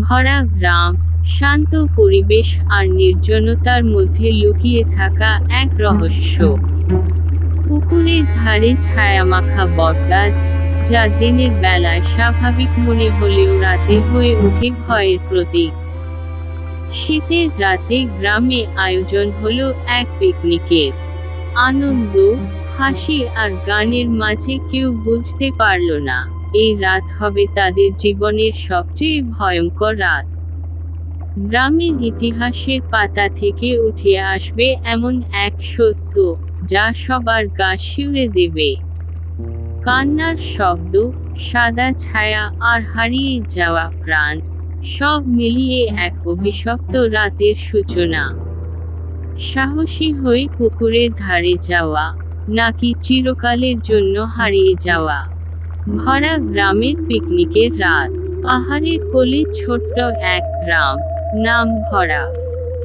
ভরা গ্রাম, শান্ত পরিবেশ আর নির্জনতার মধ্যে লুকিয়ে থাকা এক রহস্য। পুকুরের ধারে ছায়ামাখা বটগাছ, যা দিনের বেলায় স্বাভাবিক মনে হলেও রাতে হয়ে ওঠে ভয়ের প্রতীক। শীতের রাতে গ্রামে আয়োজন হলো এক পিকনিকের। আনন্দ, হাসি আর গানের মাঝে কেউ বুঝতে পারল না এই রাত হবে তাদের জীবনের সবচেয়ে ভয়ঙ্কর রাত। গ্রামের ইতিহাসের পাতা থেকে উঠে আসবে এমন এক সত্য, যা সবার গা শিউরে দেবে। কান্নার শব্দ, সাদা ছায়া আর হারিয়ে যাওয়া প্রাণ, সব মিলিয়ে এক অভিশপ্ত রাতের সূচনা। সাহসী হয়ে পুকুরের ধারে যাওয়া, নাকি চিরকালের জন্য হারিয়ে যাওয়া? ভরা গ্রামের পিকনিকের রাত। পাহাড়ের কোলে ছোট্ট এক গ্রাম, নাম ভরা।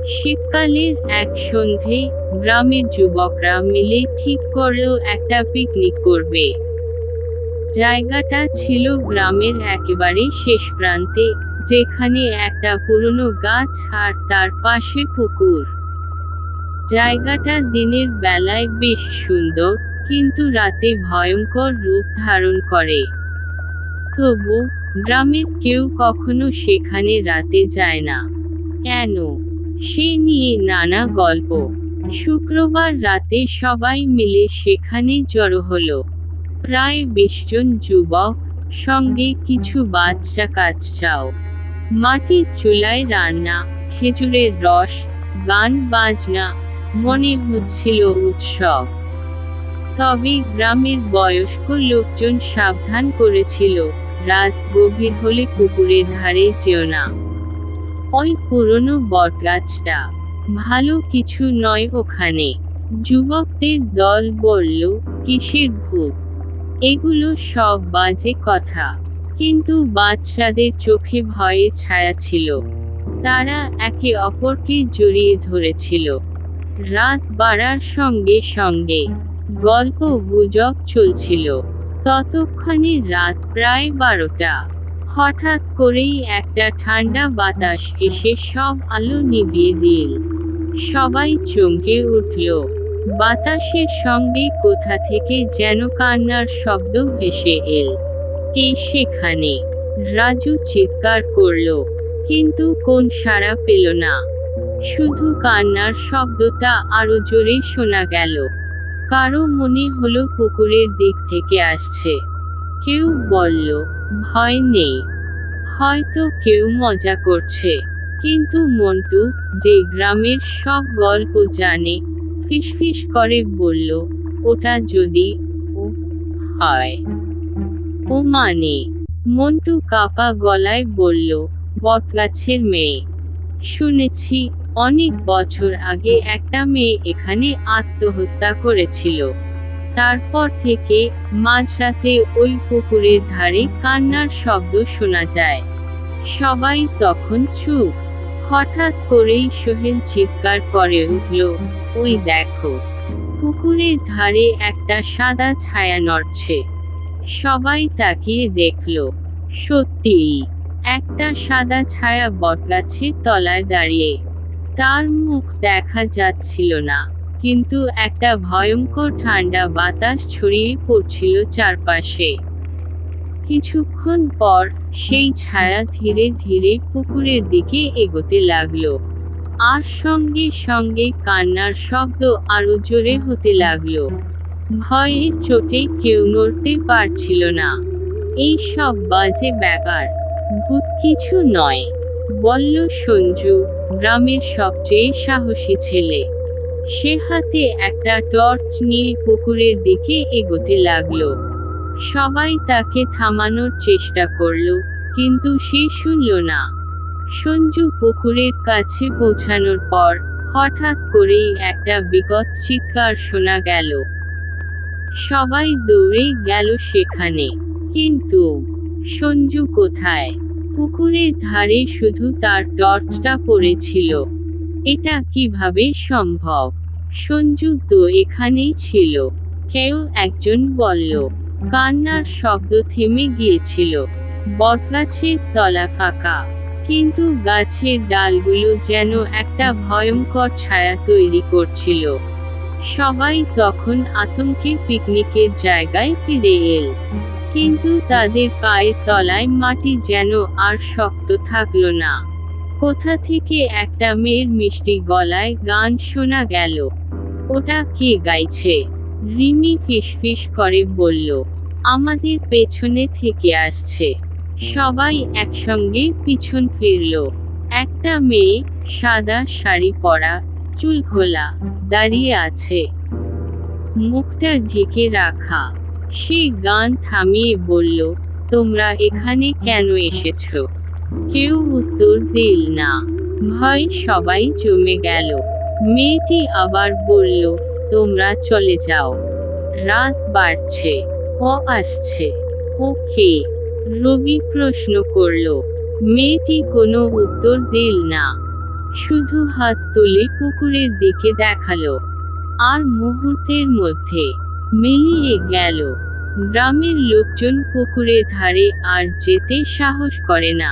শীতকালের এক সন্ধে, গ্রামের যুবকরা মিলে ঠিক করলো একটা পিকনিক করবে। জায়গাটা ছিল গ্রামের একেবারে শেষ প্রান্তে, যেখানে একটা পুরনো গাছ আর তার পাশে পুকুর। জায়গাটা দিনের বেলায় বেশ সুন্দর, কিন্তু রাতে ভয়ঙ্কর রূপ ধারণ করে। তবু গ্রামের কেউ কখনো সেখানে রাতে যায় না। কেন? সে নিয়ে নানা গল্প। শুক্রবার রাতে সবাই মিলে সেখানে জড়ো হলো। প্রায় 20 জন যুবক, সঙ্গে কিছু বাচ্চা কাচ্চাও। মাটির চুলায় রান্না, খেজুরের রস, গান বাজনা, মনে হচ্ছিল উৎসব। তবে গ্রামের বয়স্ক লোকজন সাবধান করেছিল, রাত গভীর হলে পুকুরের ধারে যেও না। ওই পুরনো বটগাছটা, ভালো কিছু নয় ওখানে। যুবকদের দল বলল, কিসের ভূত? এগুলো সব বাজে কথা। কিন্তু বাচ্চাদের চোখে ভয়ের ছায়া ছিল। তারা একে অপরকে জড়িয়ে ধরেছিল। রাত বাড়ার সঙ্গে সঙ্গে গল্প গুজব চলছিল। ততক্ষণে রাত প্রায় 12টা। হঠাৎ করেই একটা ঠান্ডা বাতাস এসে সব আলো নিভিয়ে দিল। সবাই চমকে উঠল। বাতাসের সঙ্গে কোথা থেকে যেন কান্নার শব্দ ভেসে এল। সেখানে রাজু চিৎকার করল, কিন্তু কোন সাড়া পেল না। শুধু কান্নার শব্দটা আরো জোরে শোনা গেল। কারো মনে হলো পুকুরের দিক থেকে আসছে। কেউ বলল, ভয় নেই, হয়তো কেউ মজা করছে। কিন্তু মন্টু, যে গ্রামের সব গল্প জানে, ফিসফিস করে বলল, ওটা যদি ও হয়। ও মানে? মন্টু কাপা গলায় বলল, বটগাছের মেয়ে। শুনেছি, অনেক বছর আগে একটা মেয়ে এখানে আত্মহত্যা করেছিল। তারপর থেকে মাঝরাতে ওই পুকুরের ধারে কান্নার শব্দ শোনা যায়। সবাই তখন চুপ। হঠাৎ করেই সোহেল চিৎকার করে উঠল, ওই দেখো, পুকুরের ধারে একটা সাদা ছায়া নড়ছে। সবাই তাকিয়ে দেখল। সত্যিই, একটা সাদা ছায়া বটগাছের তলায় দাঁড়িয়ে। তার মুখ দেখা যাচ্ছিল না, কিন্তু একটা ভয়ঙ্কর ঠান্ডা বাতাস ছড়িয়ে পড়ছিল চারপাশে। কিছুক্ষণ পর সেই ছায়া ধীরে ধীরে পুকুরের দিকে এগোতে লাগলো। আর সঙ্গে সঙ্গে কান্নার শব্দ আরো জোরে হতে লাগলো। ভয়ে চোটে কেউ নড়তে পারছিল না। এই সব বাজে ব্যাপার, ভূত কিছু নয়, বলল সঞ্জু, গ্রামের সবচেয়ে সাহসী ছেলে। সে হাতে একটা টর্চ নিয়ে পুকুরের দিকে এগোতে লাগলো। সবাই তাকে থামানোর চেষ্টা করল, কিন্তু সে শুনল না। সঞ্জু পুকুরের কাছে পৌঁছানোর পর হঠাৎ করেই একটা বিকট চিৎকার শোনা গেল। সবাই দৌড়ে গেল সেখানে। কিন্তু সঞ্জু কোথায়? পুকুরের ধারে শুধু তার টর্চটা পড়েছিল। এটা কিভাবে সম্ভব? সঞ্জু তো এখানেই ছিল। কেউ একজন বলল। কান্নার শব্দ থেমে গিয়েছিল। বটগাছের তলা ফাঁকা। কিন্তু গাছের ডালগুলো যেন একটা ভয়ঙ্কর ছায়া তৈরি করছিল। সবাই তখন আতঙ্কে পিকনিকের জায়গায় ফিরে এল। কিন্তু তাদের পায়ের তলায় মাটি যেন আর শক্ত থাকলো না। কোথা থেকে একটা মেয়ের মিষ্টি গলায় গান শোনা গেল। ওটা কে গাইছে? রিমি ফিসফিস করে বলল, আমাদের পেছনে থেকে আসছে। সবাই একসঙ্গে পিছন ফিরল। একটা মেয়ে, সাদা শাড়ি পরা, চুল খোলা, দাঁড়িয়ে আছে, মুখটা ঢেকে রাখা। সে গান থামিয়ে বলল, তোমরা এখানে কেন এসেছো? কেউ উত্তর দিল না। ভয়ে সবাই জমে গেল। মেয়েটি আবার বলল, তোমরা চলে যাও। রাত বাড়ছে। ও আসছে। ও কে? রবি প্রশ্ন করল। মেয়েটি কোনো উত্তর দিল না। শুধু হাত তুলে পুকুরের দিকে দেখালো। আর মুহূর্তের মধ্যে মিলিয়ে গেল। গ্রামের লোকজন পুকুরের ধারে আর যেতে সাহস করে না।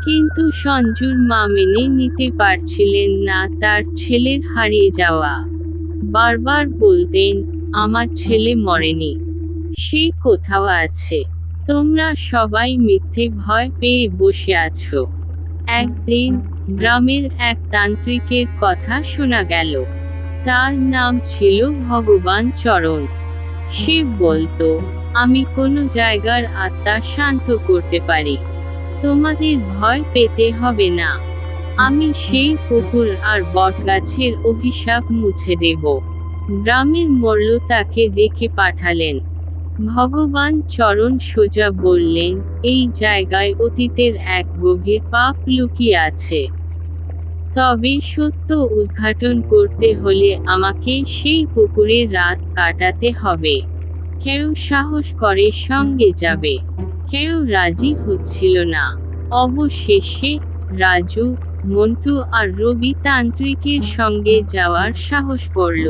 কিন্তু সঞ্জুর মা মেনে নিতে পারছিলেন না তার ছেলের হারিয়ে যাওয়া। বারবার বলতেন, আমার ছেলে মরেনি, সে কোথাও আছে। তোমরা সবাই মিথ্যে ভয় পেয়ে বসে আছো। একদিন গ্রামের এক তান্ত্রিকের কথা শোনা গেল। তার নাম ছিল ভগবান চরণ। সে বলতো, আমি কোনো জায়গার আত্মা শান্ত করতে পারি। তোমাদের ভয় পেতে হবে না। আমি সেই পুকুর আর বটগাছের অভিশাপ মুছে দেব। গ্রামের মোড়ল তাকে ডেকে পাঠালেন। ভগবান চরণ সোজা বললেন, এই জায়গায় অতীতের এক গভীর পাপ লুকিয়ে আছে। তবে সত্য উদ্ঘাটন করতে হলে আমাকে সেই পুকুরে রাত কাটাতে হবে। কেউ সাহস করে সঙ্গে যাবে, কেউ রাজি হচ্ছিল না। অবশেষে রাজু, মন্টু আর রবি তান্ত্রিকের সঙ্গে যাওয়ার সাহস করল।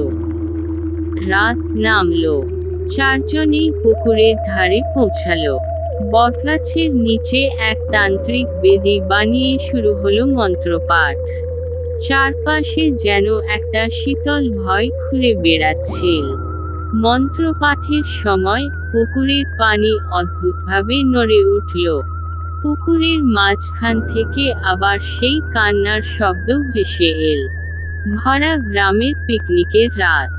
রাত নামলো। চারজনেই পুকুরের ধারে পৌঁছালো। বটগাছের নিচে এক তান্ত্রিক বেদি বানিয়ে শুরু হলো মন্ত্রপাঠ। চারপাশে যেন একটা শীতল ভয় ঘুরে বেড়াচ্ছিল। মন্ত্রপাঠের সময় পুকুরের পানি অদ্ভুতভাবে নড়ে উঠল। পুকুরের মাঝখান থেকে আবার সেই কান্নার শব্দ ভেসে এল। ভরা গ্রামের পিকনিকের রাত।